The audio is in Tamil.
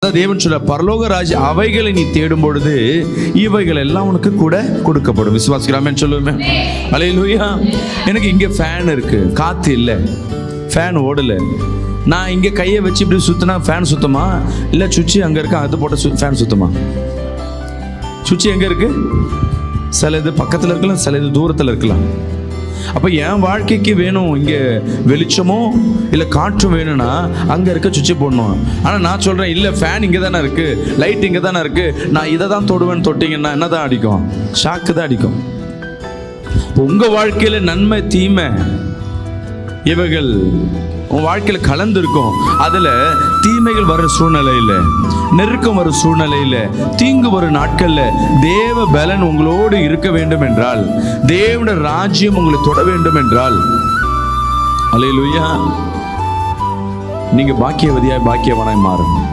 தேவன் சொல்ல பரலோக ராஜ்ய அவைகளை நீ தேடும் பொழுது இவைகள் எல்லாம் உனக்கு கூட கொடுக்கப்படும். விசுவாசிக்கலாமே சொல்லுவேன். அல்லேலூயா. எனக்கு இங்க ஃபேன் இருக்கு, காத்து இல்லை, ஃபேன் ஓடல. நான் இங்க கையை வச்சு இப்படி சுத்தினா ஃபேன் சுத்தமா இல்ல சுவிட்ச் அங்க இருக்கு அது போட்ட ஃபேன் சுத்தமா? சுவிட்ச் எங்க இருக்கு? சில இது பக்கத்துல இருக்கலாம், சில இது தூரத்துல இருக்கலாம். அப்ப என் வாழ்க்கைக்கு வேணும் இங்க வெளிச்சமோ இல்ல காற்றும் வேணும்னா அங்க இருக்க சுவிட்ச் போடணும். ஆனா நான் சொல்றேன் இல்ல, ஃபேன் இங்க தானே இருக்கு, லைட் இங்க தானே இருக்கு, நான் இதை தான் தொடுவேன்னு தொட்டிங்கன்னா என்னதான் அடிக்கும்? ஷாக்கு தான் அடிக்கும். உங்க வாழ்க்கையில நன்மை தீமை இவைகள் உன் வாழ்க்கையில கலந்து இருக்கும். அதுல தீமைகள் வர சூழ்நிலையில, நெருக்கம் வரும் சூழ்நிலையில, தீங்கு வரும் நாட்கள்ல தேவ பலன் உங்களோடு இருக்க வேண்டும் என்றால், தேவனுடைய ராஜ்யம் உங்களை தொட வேண்டும் என்றால், அல்லேலூயா, நீங்க பாக்கியவதியாய் பாக்கியவனாய் மாறணும்.